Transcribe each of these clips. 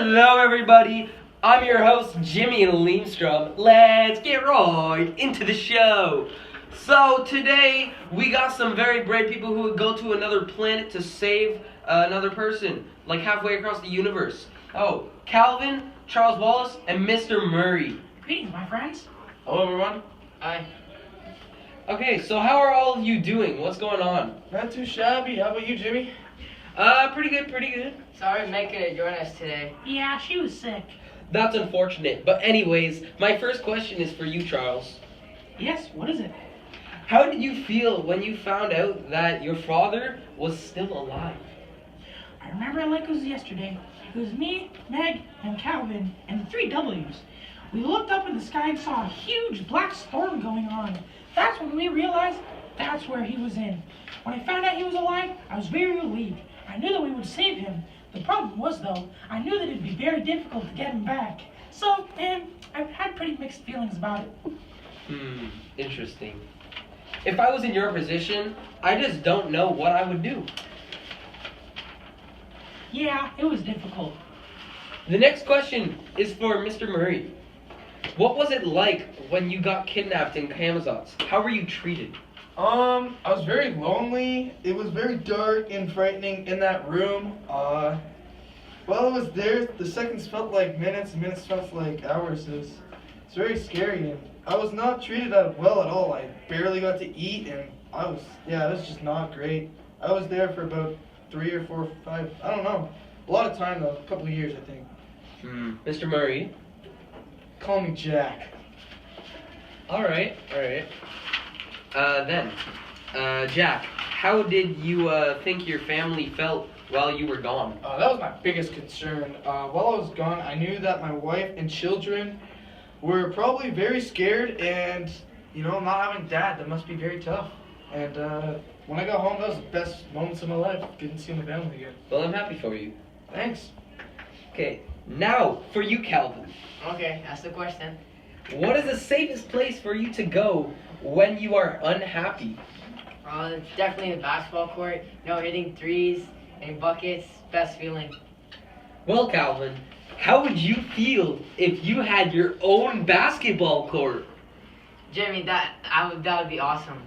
Hello everybody, I'm your host Jimmy Leemstrom. Let's get right into the show. So today we got some very brave people who would go to another planet to save another person, like halfway across the universe. Oh, Calvin, Charles Wallace, and Mr. Murray. Greetings, my friends. Hello, everyone. Hi. Okay, so how are all of you doing? What's going on? Not too shabby. How about you, Jimmy? Pretty good. Sorry Meg couldn't join us today. Yeah, she was sick. That's unfortunate. But anyways, my first question is for you, Charles. Yes, what is it? How did you feel when you found out that your father was still alive? I remember it like it was yesterday. It was me, Meg, and Calvin, and the three W's. We looked up in the sky and saw a huge black storm going on. That's when we realized that's where he was in. When I found out he was alive, I was very relieved. I knew that we would save him. The problem was, though, I knew that it'd be very difficult to get him back. So, I've had pretty mixed feelings about it. Interesting. If I was in your position, I just don't know what I would do. Yeah, it was difficult. The next question is for Mr. Murray. What was it like when you got kidnapped in Camazotz? How were you treated? I was very lonely. It was very dark and frightening in that room. While I was there, the seconds felt like minutes, and minutes felt like hours. It's very scary, and I was not treated well at all. I barely got to eat, and it was just not great. I was there for about 3 or 4 or 5, I don't know. A lot of time though, a couple of years, I think. Mr. Murray? Call me Jack. Alright. Jack, how did you think your family felt while you were gone? That was my biggest concern. While I was gone, I knew that my wife and children were probably very scared, and not having dad, that must be very tough. And when I got home, that was the best moments of my life, getting to see my family again. Well, I'm happy for you. Thanks. Okay, now for you, Calvin. Okay, ask the question. What is the safest place for you to go when you are unhappy? It's definitely the basketball court. Hitting threes and buckets, best feeling. Well, Calvin, how would you feel if you had your own basketball court? Jimmy, that would be awesome.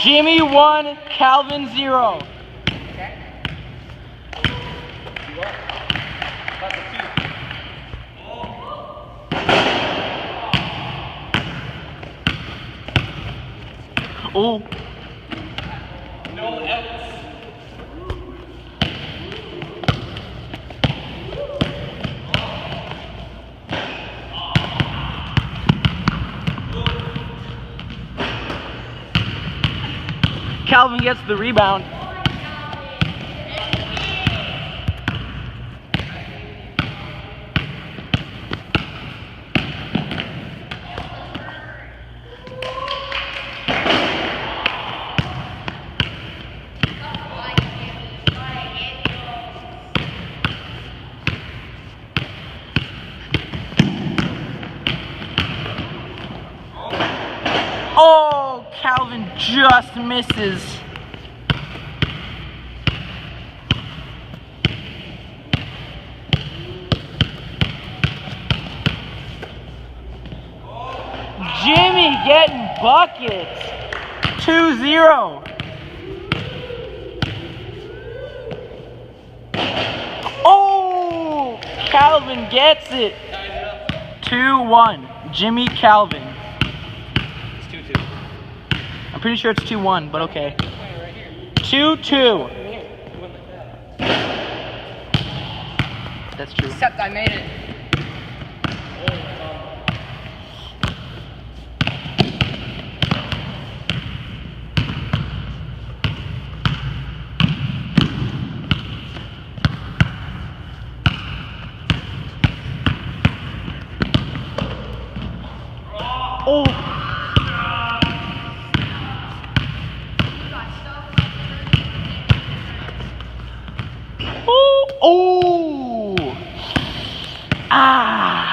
Jimmy 1, Calvin 0. Oh. No outs. Calvin gets the rebound. Oh, Calvin just misses. Jimmy getting buckets. 2-0. Oh, Calvin gets it. 2-1. Jimmy Calvin. It's 2-2. I'm pretty sure it's 2-1, but okay. 2-2. That's true. Except I made it. Oh. Oh. Oh. Ah.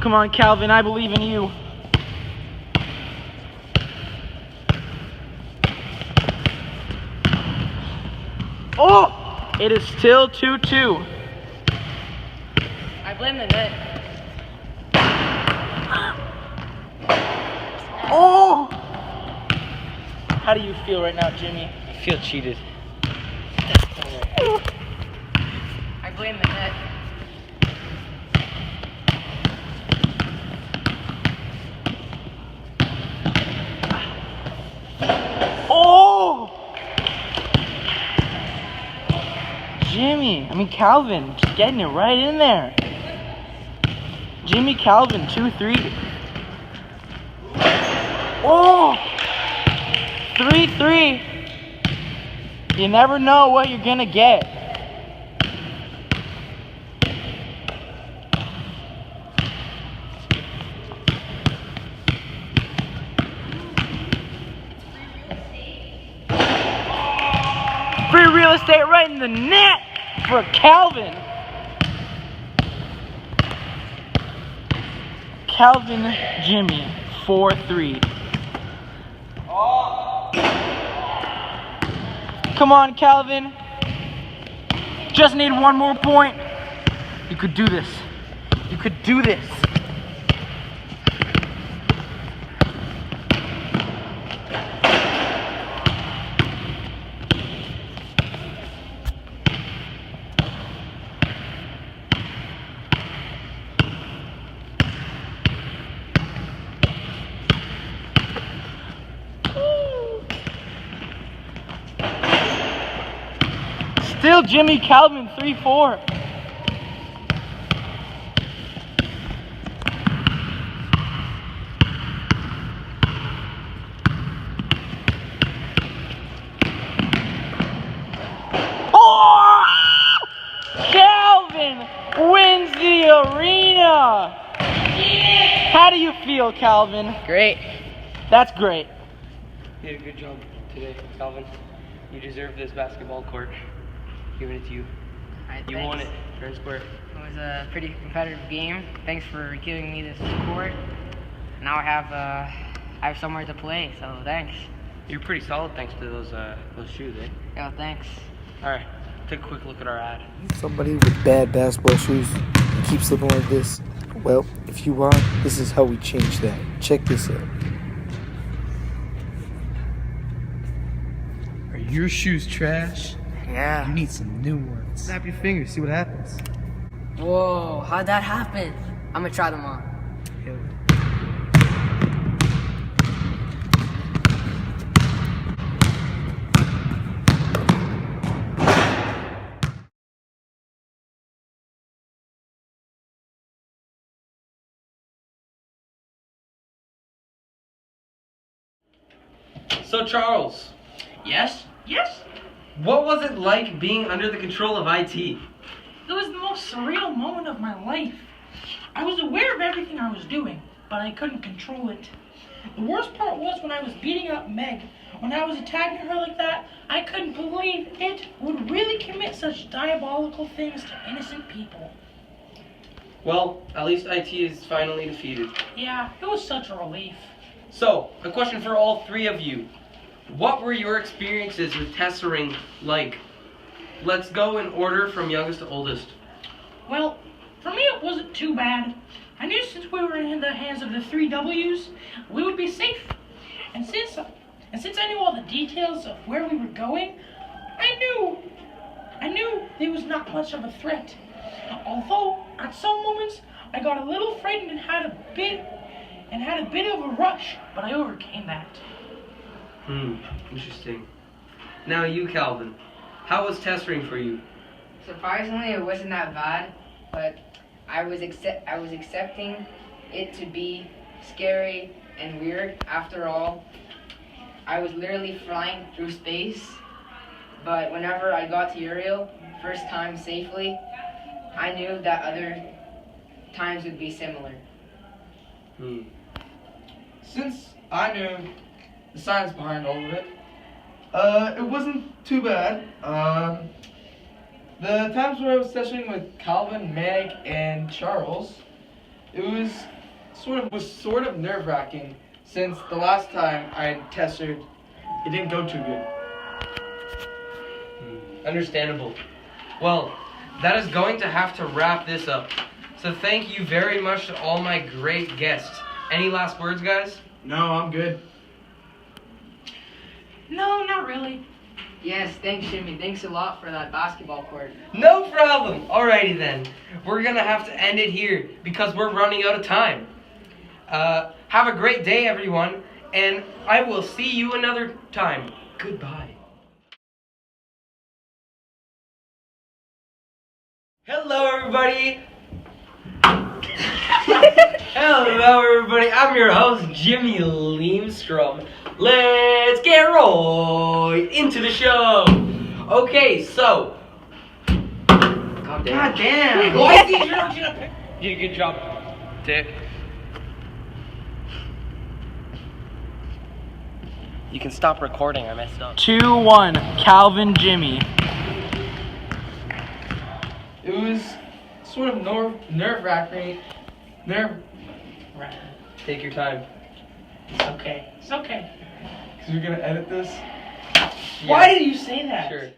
Come on, Calvin, I believe in you. Oh! It is still 2-2. I blame the net. Oh! How do you feel right now, Jimmy? I feel cheated. I blame the net. Oh! Calvin, just getting it right in there. Jimmy Calvin, 2-3. Oh! 3-3. You never know what you're gonna get. Free real estate right in the net for Calvin. Calvin Jimmy, 4-3. Come on, Calvin. Just need one more point. You could do this. You could do this. Still Jimmy Calvin, 3-4. Oh! Calvin wins the arena. How do you feel, Calvin? Great. That's great. You did a good job today, Calvin. You deserve this basketball court. Giving it to you. Alright, You won it, fair and square. It was a pretty competitive game. Thanks for giving me this court. Now I have somewhere to play, so thanks. You're pretty solid thanks to those shoes, eh? Yeah, thanks. Alright, take a quick look at our ad. Somebody with bad basketball shoes and keep slipping like this? Well, if you are, this is how we change that. Check this out. Are your shoes trash? Yeah. You need some new ones. Snap your fingers, see what happens. Whoa, how'd that happen? I'm gonna try them on. Hell. So Charles, Yes? Yes? what was it like being under the control of IT? It was the most surreal moment of my life. I was aware of everything I was doing, but I couldn't control it. The worst part was when I was beating up Meg. When I was attacking her like that, I couldn't believe it would really commit such diabolical things to innocent people. Well, at least IT is finally defeated. Yeah, it was such a relief. So, a question for all three of you. What were your experiences with tessering like? Let's go in order from youngest to oldest. Well, for me it wasn't too bad. I knew since we were in the hands of the 3 W's, we would be safe. And since I knew all the details of where we were going, I knew there was not much of a threat. Although at some moments I got a little frightened and had a bit of a rush, but I overcame that. Interesting. Now you, Calvin. How was tessering for you? Surprisingly, it wasn't that bad, but I was accepting it to be scary and weird. After all, I was literally flying through space. But whenever I got to Uriel, first time safely, I knew that other times would be similar. Since I knew the science behind all of it, it wasn't too bad. The times where I was testing with Calvin, Meg, and Charles, it was sort of nerve-wracking since the last time I tested, it didn't go too good. Understandable. Well, that is going to have to wrap this up. So thank you very much to all my great guests. Any last words, guys? No, I'm good. No, not really. Yes, thanks, Jimmy. Thanks a lot for that basketball court. No problem. Alrighty then. We're gonna have to end it here because we're running out of time. Have a great day, everyone, and I will see you another time. Goodbye. Hello, everybody. Hello, everybody. I'm your host, Jimmy Leemstrom. Let's get right into the show. Okay, so. God damn. Why did you not pick? You did a good job, Dick. You can stop recording. I messed up. 2-1, Calvin, Jimmy. It was sort of nerve-wracking. Take your time. It's okay. It's okay. Because you're gonna edit this. Why did you say that? Sure.